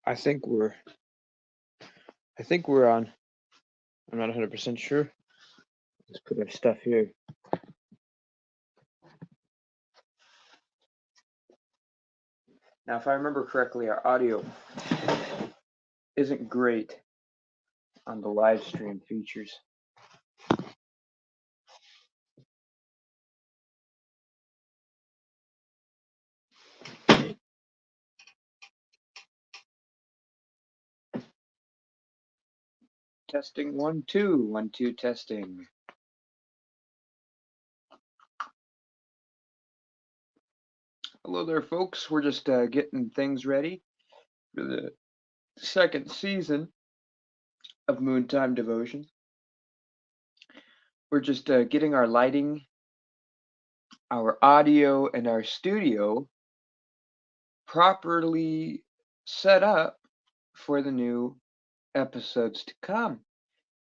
I think we're I think we're on. I'm not 100% sure. Let's put our stuff here. Now, if I remember correctly, our audio isn't great on the live stream features. Testing 1 2 1 2 testing. Hello there, folks. We're just getting things ready for the second season of Mootime Devotions. We're just getting our lighting, our audio, and our studio properly set up for the new episodes to come.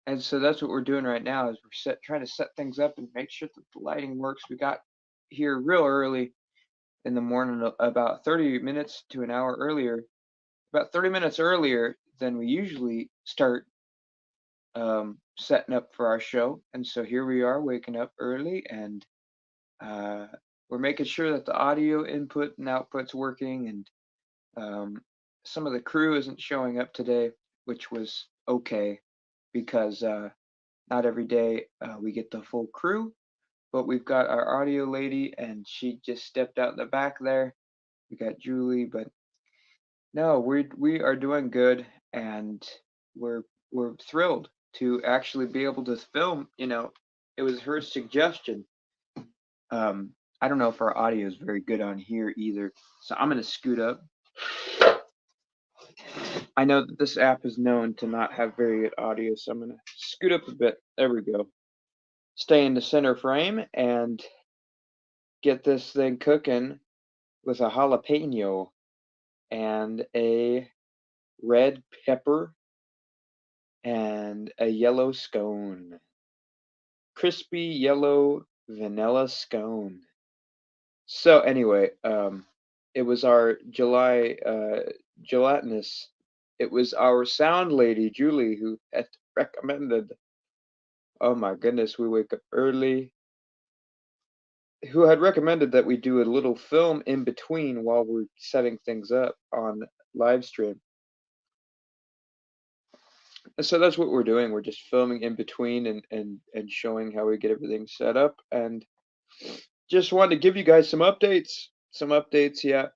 And so that's what we're doing right now is we're trying to set things up and make sure that the lighting works. We got here real early in the morning, about 30 minutes to an hour earlier, about 30 minutes earlier than we usually start setting up for our show. And so here we are waking up early, and we're making sure that the audio input and output's working, and some of the crew isn't showing up today, which was okay because not every day we get the full crew, but we've got our audio lady, and she just stepped out in the back there. We got Julie, but no, we are doing good, and we're thrilled to actually be able to film. It was her suggestion. I don't know if our audio is very good on here either, so I'm gonna scoot up. I know that this app is known to not have very good audio, so I'm gonna scoot up a bit. There we go. Stay in the center frame and get this thing cooking with a jalapeno and a red pepper and a yellow scone. Crispy yellow vanilla scone. So anyway, it was our July gelatinous. It was our sound lady, Julie, who had recommended. Oh my goodness, we wake up early. Who had recommended that we do a little film in between while we're setting things up on live stream. And so that's what we're doing. We're just filming in between and showing how we get everything set up. And just wanted to give you guys some updates. Yeah.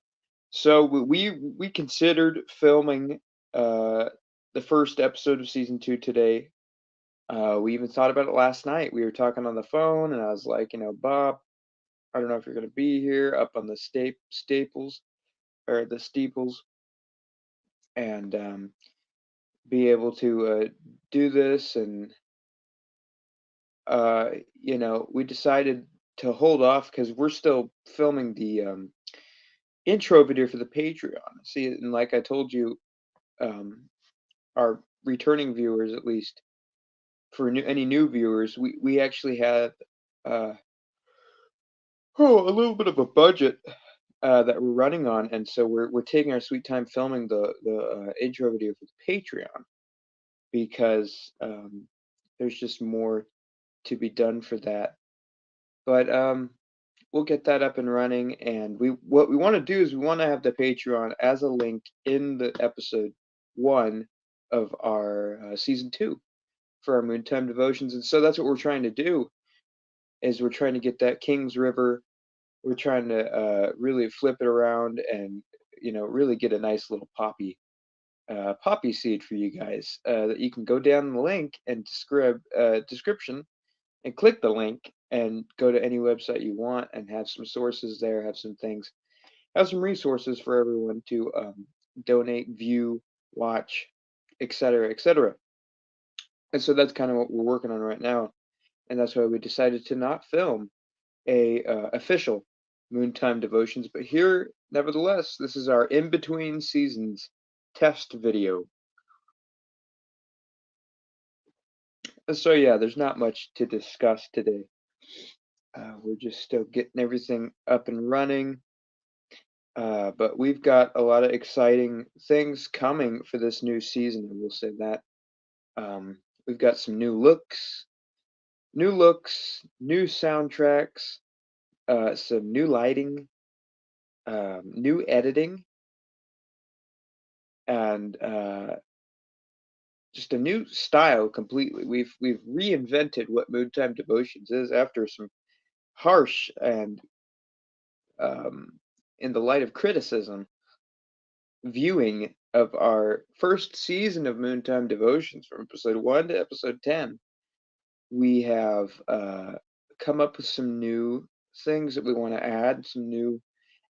So we considered filming the first episode of season 2 today. We even thought about it last night. We were talking on the phone, and I was like, Bob, I don't know if you're going to be here up on the staples or the steeples, and be able to do this. And we decided to hold off because we're still filming the intro video for the Patreon. See, and like I told you, our returning viewers, at least for any new viewers, we actually have a little bit of a budget that we're running on, and so we're taking our sweet time filming the intro video for the Patreon because there's just more to be done for that. But we'll get that up and running, and what we want to do is we want to have the Patreon as a link in the episode 1 of our season 2 for our Mootime Devotions. And so that's what we're trying to do, is we're trying to get that Kings River. We're trying to really flip it around and really get a nice little poppy seed for you guys that you can go down the link and description and click the link and go to any website you want and have some sources there, have some things, have some resources for everyone to donate, view, watch, etc., etc. And so that's kind of what we're working on right now, and that's why we decided to not film a official Moontime Devotions. But here, nevertheless, this is our in-between seasons test video. And so yeah, there's not much to discuss today. We're just still getting everything up and running. But we've got a lot of exciting things coming for this new season, I will say that. We've got some new soundtracks, some new lighting, new editing, and just a new style completely. We've reinvented what Mootime Devotions is after some harsh and, um, in the light of criticism, viewing of our first season of Moontime Devotions from episode 1 to episode 10. We have come up with some new things that we want to add, some new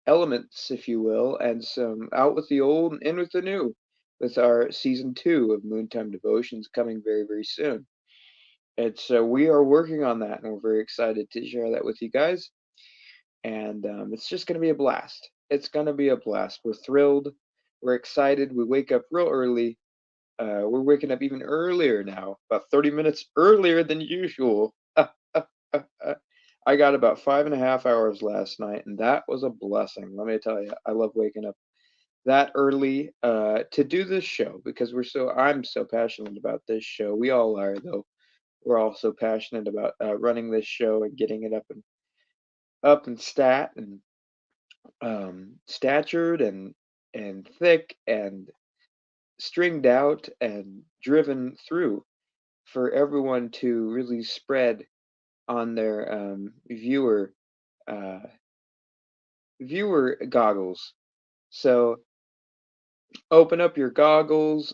elements, if you will, and some out with the old and in with the new, with our season 2 of Moontime Devotions coming very, very soon. And so we are working on that, and we're very excited to share that with you guys. And it's just going to be a blast. It's going to be a blast. We're thrilled. We're excited. We wake up real early. We're waking up even earlier now, about 30 minutes earlier than usual. I got about 5.5 hours last night, and that was a blessing. Let me tell you, I love waking up that early to do this show because I'm so passionate about this show. We all are, though. We're all so passionate about running this show and getting it up and statured and thick and stringed out and driven through for everyone to really spread on their uh, viewer goggles. So open up your goggles,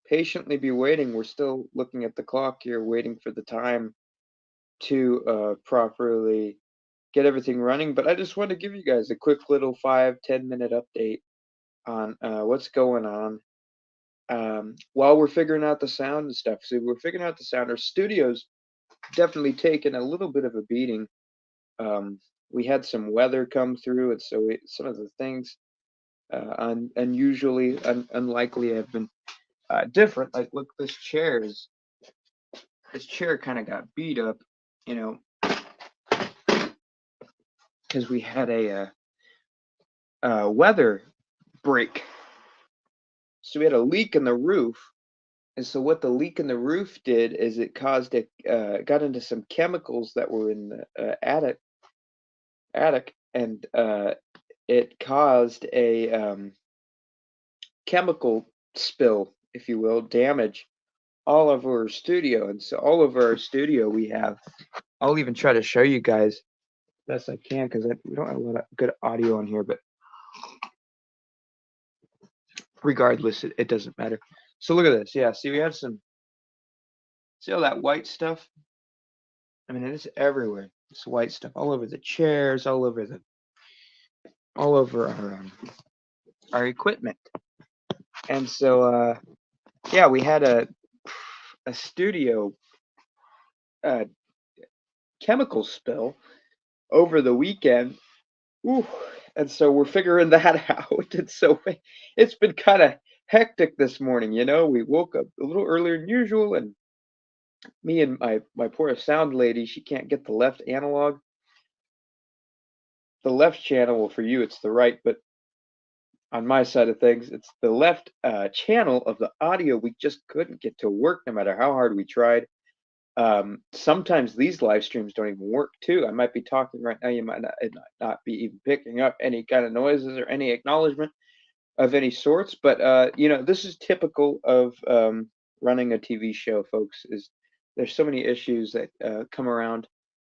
patiently be waiting. We're still looking at the clock here, waiting for the time to properly get everything running. But I just want to give you guys a quick little 5-10 minute update on what's going on while we're figuring out the sound and stuff. So we're figuring out the sound. Our studio's definitely taken a little bit of a beating. We had some weather come through, and so some of the things unusually unlikely have been different. Like, look, this chair kind of got beat up, you know, because we had a weather break. So we had a leak in the roof, and so what the leak in the roof did is it caused it got into some chemicals that were in the attic, and it caused a chemical spill, if you will, damage all of our studio. And so all over our studio we have, I'll even try to show you guys best I can because we don't have a lot of good audio on here, but regardless, it doesn't matter. So look at this. Yeah, see, we have see all that white stuff? I mean, it's everywhere. It's white stuff all over the chairs, all over our equipment. And so, yeah, we had a studio uh, chemical spill over the weekend. Ooh, and so we're figuring that out. And so it's been kind of hectic this morning. We woke up a little earlier than usual, and me and my poor sound lady, she can't get the left analog, the left channel. Well, for you, it's the right, but on my side of things, it's the left channel of the audio. We just couldn't get to work no matter how hard we tried. Sometimes these live streams don't even work too. I might be talking right now. You might not be even picking up any kind of noises or any acknowledgement of any sorts. But this is typical of running a TV show, folks. Is there's so many issues that come around,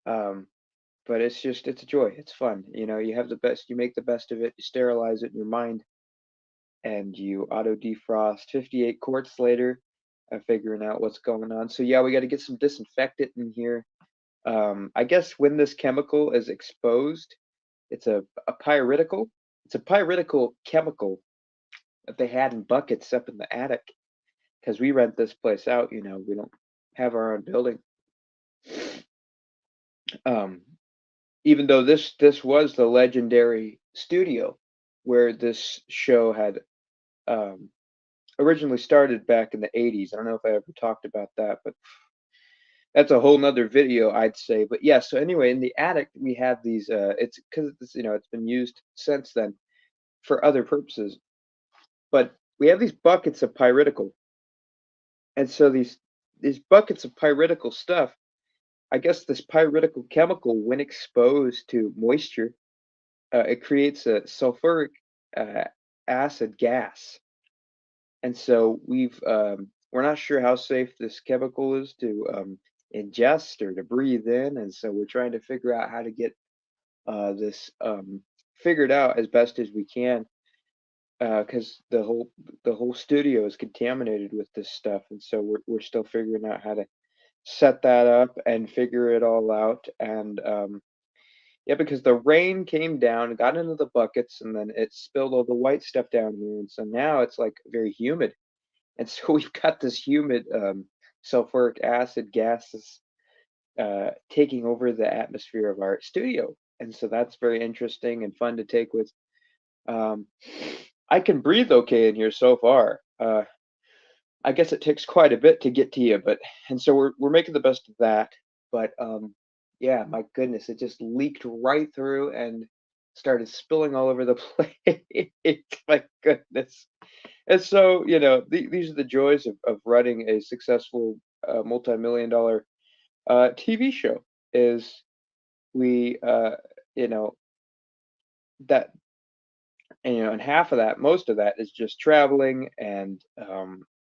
but it's a joy. It's fun. You have the best. You make the best of it. You sterilize it in your mind, and you auto defrost 58 quarts later, figuring out what's going on. So yeah, we got to get some disinfectant in here. I guess when this chemical is exposed, it's a pyritical. It's a pyritical chemical that they had in buckets up in the attic because we rent this place out. We don't have our own building. Um, Even though this was the legendary studio where this show had um, originally started back in the 80s. I don't know if I ever talked about that, but that's a whole nother video, I'd say. But yeah, so anyway, in the attic we have these it's because it's been used since then. for other purposes. But we have these buckets of pyridical, and so these buckets of pyridical stuff, I guess this pyridical chemical, when exposed to moisture, it creates a sulfuric uh, acid gas. And so we're not sure how safe this chemical is to ingest or to breathe in, and so we're trying to figure out how to get this figured out as best as we can, because the whole studio is contaminated with this stuff, and so we're still figuring out how to set that up and figure it all out. And yeah, because the rain came down, got into the buckets, and then it spilled all the white stuff down here, and so now it's like very humid. And so we've got this humid sulfuric acid gases taking over the atmosphere of our studio. And so that's very interesting and fun to take with. Um, I can breathe okay in here so far. I guess it takes quite a bit to get to you, but and so we're making the best of that. But yeah, my goodness, it just leaked right through and started spilling all over the place. My goodness. And so, these are the joys of running a successful multi-million dollar TV show is we, you know, that, and half of that, most of that is just traveling and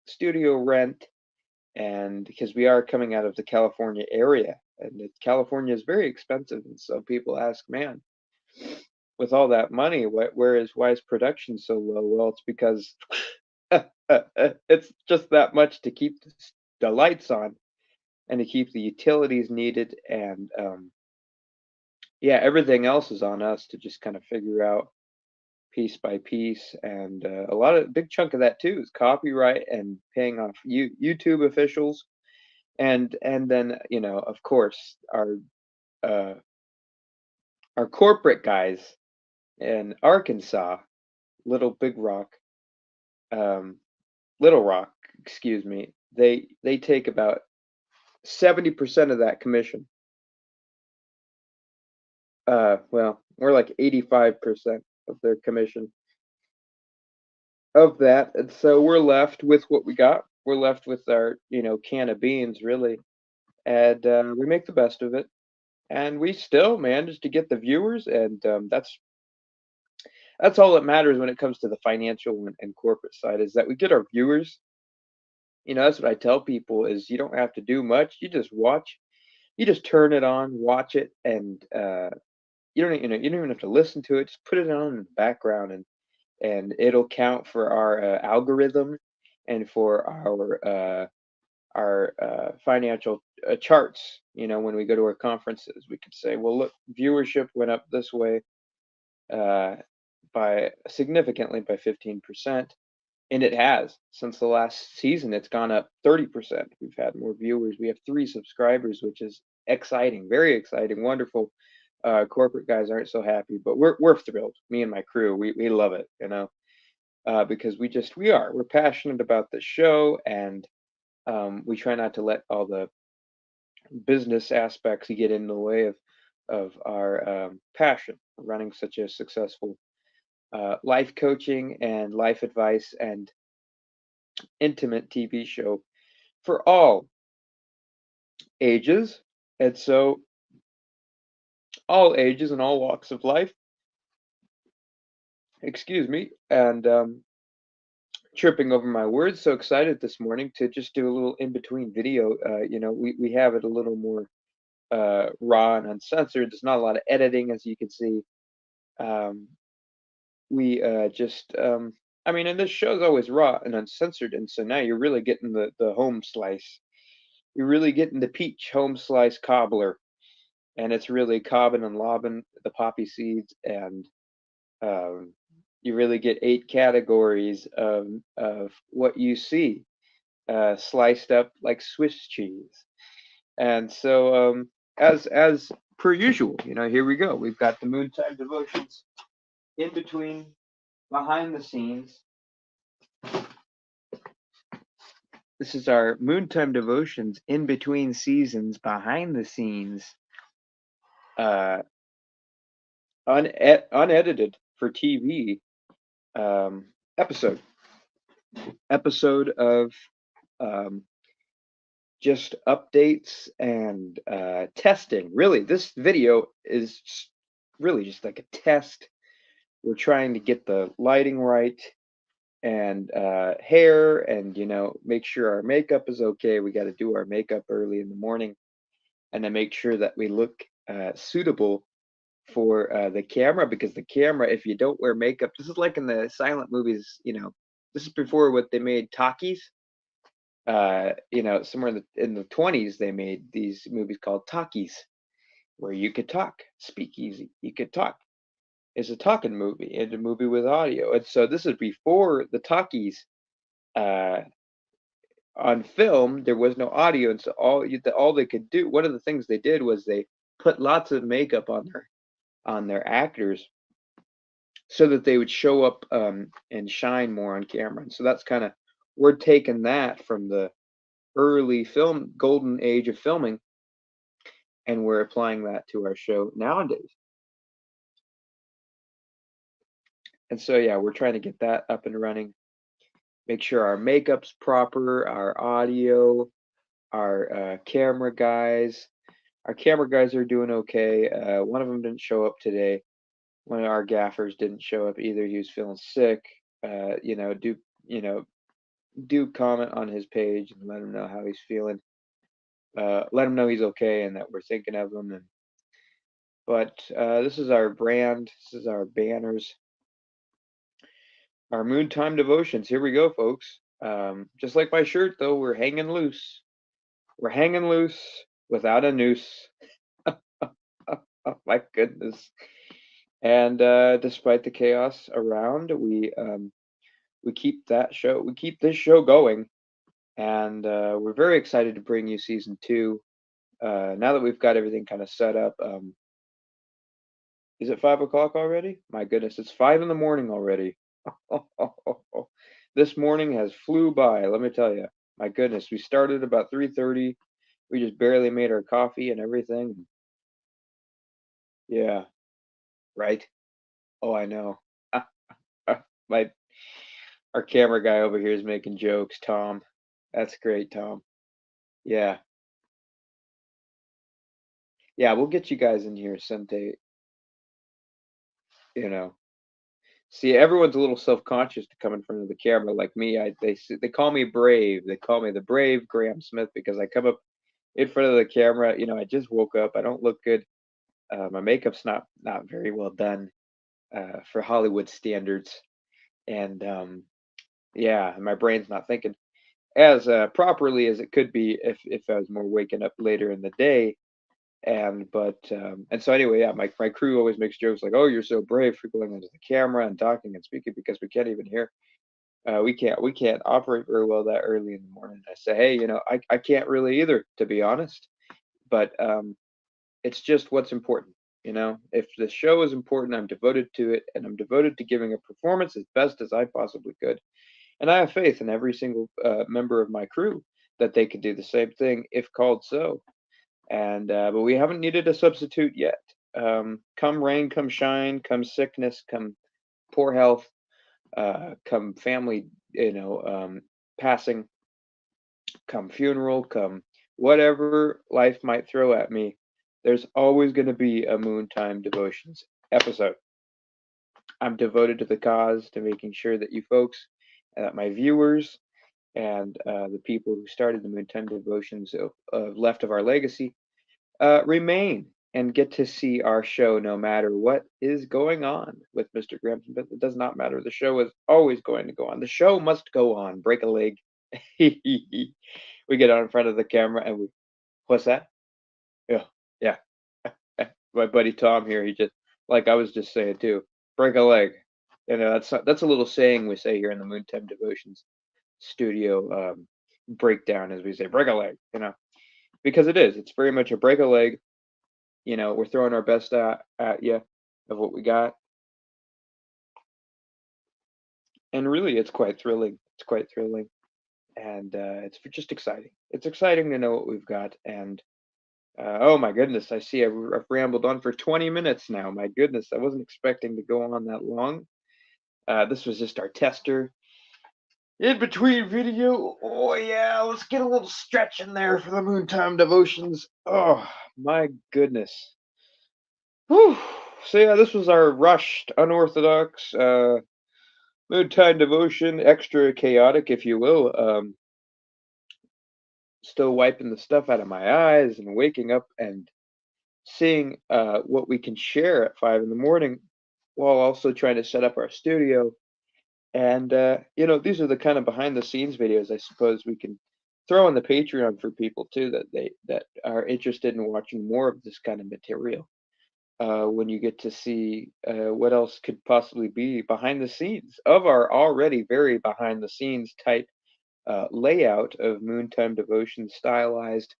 studio rent. And because we are coming out of the California area, and California is very expensive. And so people ask, man, with all that money, why is production so low? Well, it's because it's just that much to keep the lights on and to keep the utilities needed, and yeah, everything else is on us to just kind of figure out piece by piece. And a lot of big chunk of that too is copyright and paying off YouTube officials, and then of course uh, our corporate guys in Arkansas, Little Big Rock, um, Little Rock, excuse me. They take about 70% of that commission. Well, more like 85% of their commission of that. And so we're left with what we got. We're left with our, can of beans, really. And we make the best of it. And we still manage to get the viewers, and that's all that matters when it comes to the financial and corporate side, is that we get our viewers. That's what I tell people is you don't have to do much. You just watch. You just turn it on, watch it, and you don't even have to listen to it. Just put it on in the background, and it'll count for our algorithm and for our financial charts. When we go to our conferences, we could say, well, look, viewership went up this way uh, by significantly by 15%. And it has since the last season. It's gone up 30%. We've had more viewers. We have 3 subscribers, which is exciting, very exciting, wonderful. Corporate guys aren't so happy, but we're thrilled. Me and my crew, we love it, because we're passionate about the show, and we try not to let all the business aspects get in the way of our passion for running such a successful life coaching and life advice and intimate TV show for all ages. And so, all ages and all walks of life, excuse me, and tripping over my words. So excited this morning to just do a little in between video. We have it a little more raw and uncensored. There's not a lot of editing, as you can see. Um, we just, I mean, and this show's always raw and uncensored. And so now you're really getting the home slice. You're really getting the peach home slice cobbler, and it's really cobbing and lobbing the poppy seeds, and um, you really get 8 categories of what you see, sliced up like Swiss cheese. And so, as per usual, here we go. We've got the Mootime Devotions in between, behind the scenes. This is our Moontime Devotions in between seasons, behind the scenes, uh, unedited for TV. um, episode episode of um, just updates and testing. Really, this video is really just like a test. We're trying to get the lighting right and hair, and make sure our makeup is okay. We got to do our makeup early in the morning, and then make sure that we look suitable for the camera, because the camera, if you don't wear makeup, this is like in the silent movies. This is before what they made talkies. Somewhere in the 20s, they made these movies called talkies, where you could talk, speakeasy, you could talk. It's a talking movie and a movie with audio. And so this is before the talkies. uh, on film. There was no audio, and so all they could do, one of the things they did was they put lots of makeup on their actors so that they would show up and shine more on camera. And so that's kind of, we're taking that from the early film golden age of filming, and we're applying that to our show nowadays. And so yeah, we're trying to get that up and running, make sure our makeup's proper, our audio, our camera guys. Our camera guys are doing okay. One of them didn't show up today. One of our gaffers didn't show up either. He was feeling sick. Do you know do comment on his page and let him know how he's feeling. Let him know he's okay and that we're thinking of him. But this is our brand. This is our banners. Our Mootime Devotions. Here we go, folks. Just like my shirt, though, we're hanging loose. We're hanging loose without a noose. Oh my goodness. And despite the chaos around, we keep this show going, and we're very excited to bring you season 2. Now that we've got everything kind of set up. Is it 5 o'clock already? My goodness, it's 5 in the morning already. This morning has flew by, let me tell you. My goodness, we started about 3:30. We just barely made our coffee and everything. Yeah, right. Oh, I know. My Our camera guy over here is making jokes, Tom. That's great, Tom. Yeah. Yeah, we'll get you guys in here someday, you know. See, everyone's a little self-conscious to come in front of the camera like me. They call me brave. They call me the brave Graham Smith because I come up in front of the camera. I just woke up. I don't look good. My makeup's not very well done for Hollywood standards, and yeah, my brain's not thinking as properly as it could be if I was more waking up later in the day. And so anyway, yeah, my crew always makes jokes like, "Oh, you're so brave for going into the camera and talking and speaking because we can't even hear. We can't operate very well that early in the morning." I say, "Hey, I can't really either, to be honest. But it's just what's important. If the show is important, I'm devoted to it, and I'm devoted to giving a performance as best as I possibly could. And I have faith in every single member of my crew that they could do the same thing if called so. And but we haven't needed a substitute yet. Come rain, come shine, come sickness, come poor health, come family, passing, come funeral, come whatever life might throw at me. There's always going to be a Moontime Devotions episode. I'm devoted to the cause, to making sure that you folks, that my viewers, and the people who started the Moontime Devotions left of our legacy remain and get to see our show no matter what is going on with Mr. Gramson. But it does not matter. The show is always going to go on. The show must go on. Break a leg. We get out in front of the camera and what's that? Yeah, yeah. My buddy Tom here, he just, like I was just saying too, break a leg. That's a little saying we say here in the Moontime Devotions studio breakdown, as we say, break a leg, because it is. It's very much a break a leg. We're throwing our best at you of what we got, and really, it's quite thrilling. It's quite thrilling, and it's just exciting. It's exciting to know what we've got, and oh my goodness, I see I've rambled on for 20 minutes now. My goodness, I wasn't expecting to go on that long. This was just our tester in between video. Oh yeah, let's get a little stretch in there for the Moontime Devotions. Oh my goodness. Whew. So yeah, this was our rushed, unorthodox Moontime Devotion, extra chaotic, if you will. Still wiping the stuff out of my eyes and waking up and seeing what we can share at 5 in the morning, while also trying to set up our studio. And these are the kind of behind the scenes videos I suppose we can throw on the Patreon for people too, that are interested in watching more of this kind of material. When you get to see what else could possibly be behind the scenes of our already very behind the scenes type layout of Moontime Devotion, stylized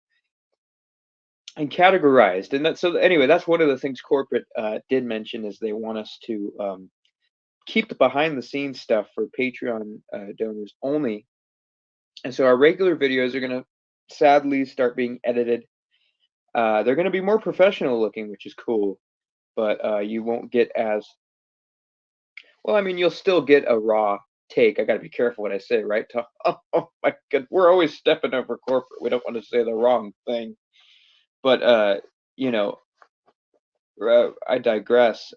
and categorized. And that's so anyway, that's one of the things corporate did mention, is they want us to keep the behind the scenes stuff for Patreon donors only. And so our regular videos are going to sadly start being edited. They're going to be more professional looking, which is cool, but you won't get as well. I mean, you'll still get a raw take. I got to be careful what I say, right, Tom? Oh my God, we're always stepping over corporate. We don't want to say the wrong thing, but you know, I digress.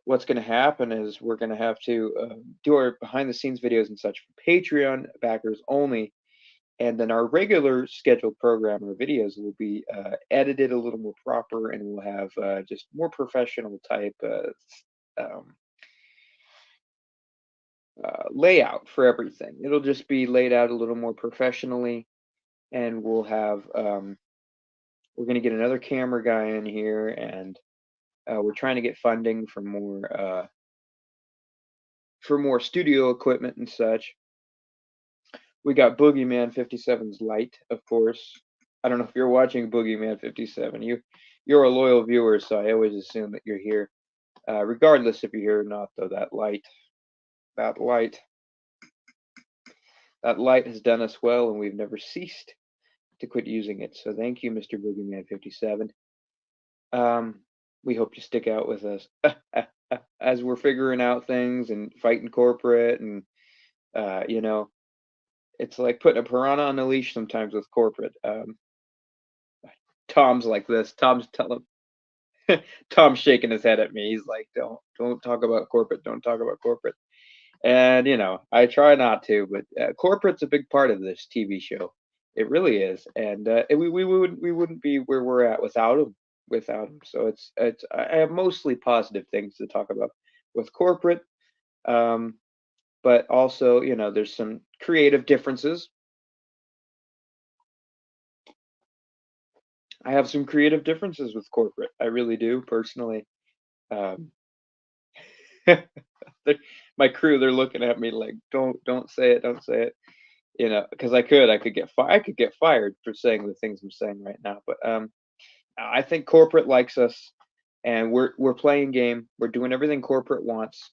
What's going to happen is we're going to have to do our behind the scenes videos and such for Patreon backers only. And then our regular scheduled program or videos will be edited a little more proper, and we'll have just more professional type um, layout for everything. It'll just be laid out a little more professionally, and we'll have we're going to get another camera guy in here, and we're trying to get funding for more studio equipment and such. We got Boogeyman 57's light, of course. I don't know if you're watching Boogeyman 57. You're a loyal viewer, so I always assume that you're here. Regardless if you're here or not, though, that light, that light has done us well, and we've never ceased to quit using it. So thank you, Mr. Boogeyman 57. We hope you stick out with us as we're figuring out things and fighting corporate, and you know, it's like putting a piranha on a leash sometimes with corporate. Tom's like this. Tom's telling Tom's shaking his head at me. He's like, don't talk about corporate. Don't talk about corporate. And I try not to, but corporate's a big part of this TV show. It really is, and we wouldn't be where we're at without them. Without them. So it's I have mostly positive things to talk about with corporate, um, but also there's some creative differences. I have some creative differences with corporate. I really do personally. Um, my crew, they're looking at me like, don't say it, don't say it. Because I could get fired for saying the things I'm saying right now. But I think corporate likes us, and we're playing game. We're doing everything corporate wants.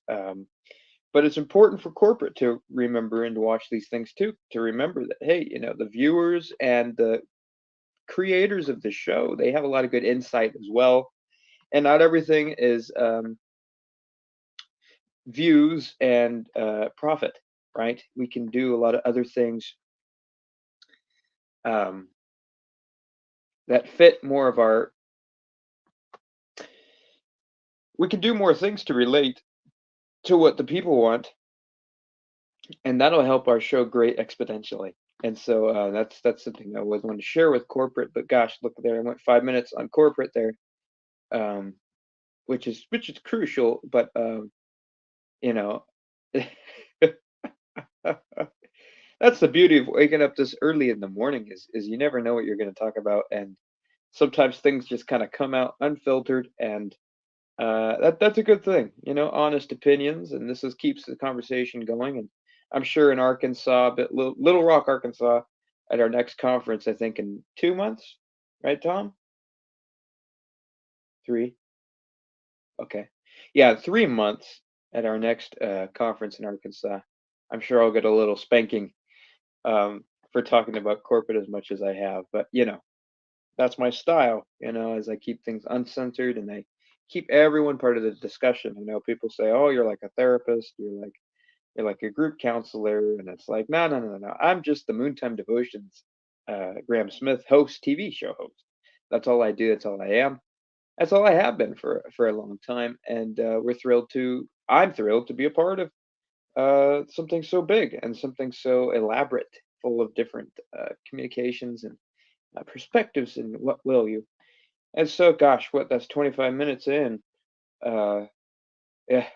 But it's important for corporate to remember and to watch these things too. To remember that, hey, the viewers and the creators of the show, they have a lot of good insight as well, and not everything is views and profit, right? We can do a lot of other things um, that fit more of our. We can do more things to relate to what the people want, and that'll help our show great exponentially. And so that's something I always wanted to share with corporate. But gosh, look there, I went 5 minutes on corporate there, um, which is crucial. But you know, that's the beauty of waking up this early in the morning, is you never know what you're going to talk about, and sometimes things just kind of come out unfiltered, and that's a good thing. Honest opinions, and this keeps the conversation going. And I'm sure in Arkansas, but Little Rock, Arkansas, at our next conference, I think in 2 months, right, Tom? Three. Okay. Yeah, 3 months at our next conference in Arkansas. I'm sure I'll get a little spanking for talking about corporate as much as I have. But that's my style. As I keep things uncensored and I keep everyone part of the discussion. People say, "Oh, you're like a therapist. You're like a group counselor," and it's like, no, no, no, no. I'm just the Mootime Devotions, Graham Smith host, TV show host. That's all I do. That's all I am. That's all I have been for a long time, and I'm thrilled to be a part of something so big and something so elaborate, full of different communications and perspectives and what will you. And so, gosh, what that's 25 minutes in. Uh, yeah,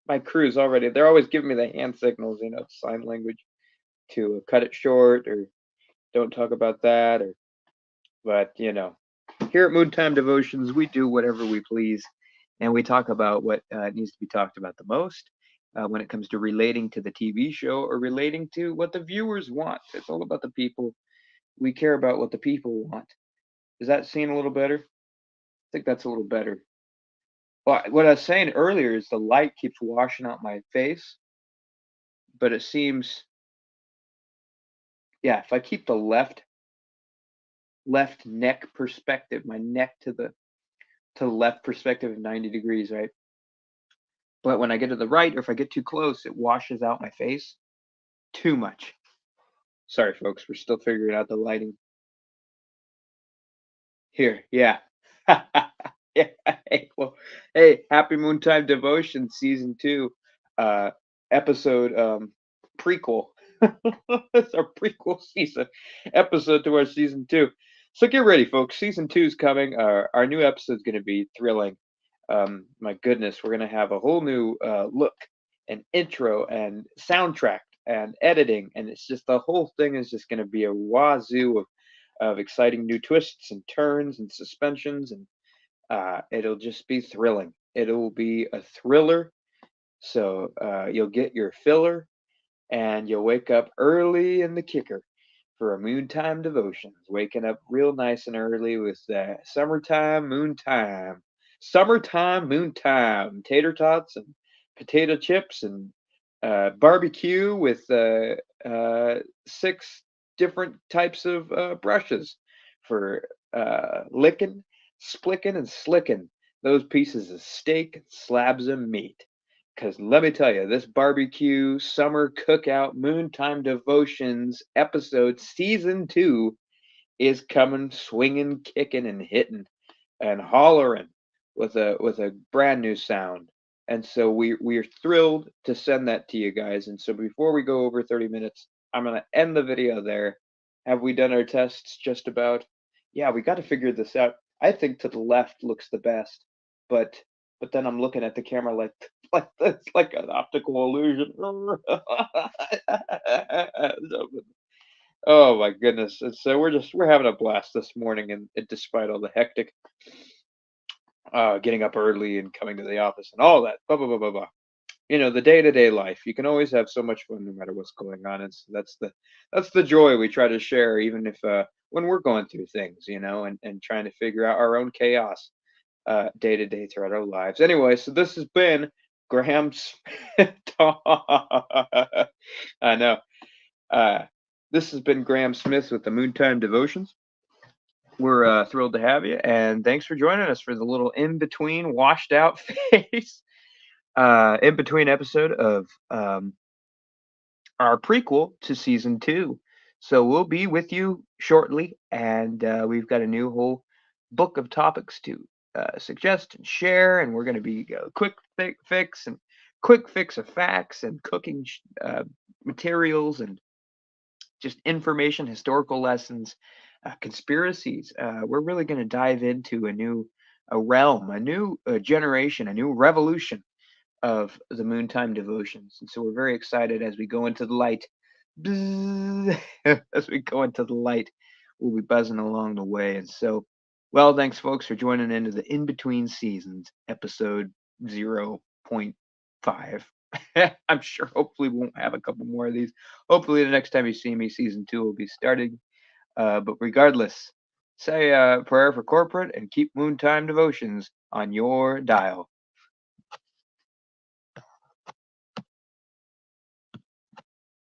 my crew's already. They're always giving me the hand signals, sign language to cut it short or don't talk about that. But here at Moon Devotions, we do whatever we please, and we talk about what needs to be talked about the most when it comes to relating to the TV show or relating to what the viewers want. It's all about the people. We care about what the people want. Does that seem a little better? I think that's a little better. Well, what I was saying earlier is the light keeps washing out my face, but it seems, yeah, if I keep the left neck perspective, my neck to the left perspective of 90 degrees, right? But when I get to the right, or if I get too close, it washes out my face too much. Sorry, folks, we're still figuring out the lighting here. Yeah. Yeah. Hey, well, hey, Happy Moontime Devotion Season 2, uh, episode prequel. It's our prequel season episode to our Season 2. So get ready, folks. Season 2 is coming. Our new episode is going to be thrilling. My goodness, we're going to have a whole new look and intro and soundtrack and editing, and it's just the whole thing is just going to be a wazoo of exciting new twists and turns and suspensions, and it'll just be thrilling. It'll be a thriller, so you'll get your filler, and you'll wake up early in the kicker for a Moontime Devotions, waking up real nice and early with summertime moontime, tater tots and potato chips and barbecue with six different types of brushes for licking, splicking, and slicking those pieces of steak and slabs of meat. Because let me tell you, this barbecue summer cookout Moontime Devotions episode season 2 is coming swinging, kicking, and hitting and hollering with a brand new sound. And so we're thrilled to send that to you guys. And so before we go over 30 minutes, I'm gonna end the video there. Have we done our tests just about? Yeah, we got to figure this out. I think to the left looks the best, but then I'm looking at the camera like that's like an optical illusion. Oh my goodness. And so we're having a blast this morning and despite all the hectic getting up early and coming to the office and all that, blah blah blah blah blah. The day-to-day life. You can always have so much fun no matter what's going on. And so that's the joy we try to share, even if when we're going through things, and trying to figure out our own chaos day to day throughout our lives. Anyway, so this has been Graham's I know. Uh, this has been Graham Smith with the Moontime Devotions. We're thrilled to have you, and thanks for joining us for the little in between washed out face in between episode of our prequel to season 2. So we'll be with you shortly, and we've got a new whole book of topics to suggest and share, and we're going to be quick fix of facts and cooking materials and just information, historical lessons, conspiracies. We're really going to dive into a realm, a new generation, a new revolution of the Moontime Devotions. And so we're very excited as we go into the light. As we go into the light, we'll be buzzing along the way. And so, well, thanks, folks, for joining into the In Between Seasons, episode 0.5. I'm sure hopefully we won't have a couple more of these. Hopefully the next time you see me, season 2 will be starting. But regardless, say a prayer for corporate and keep Moontime Devotions on your dial.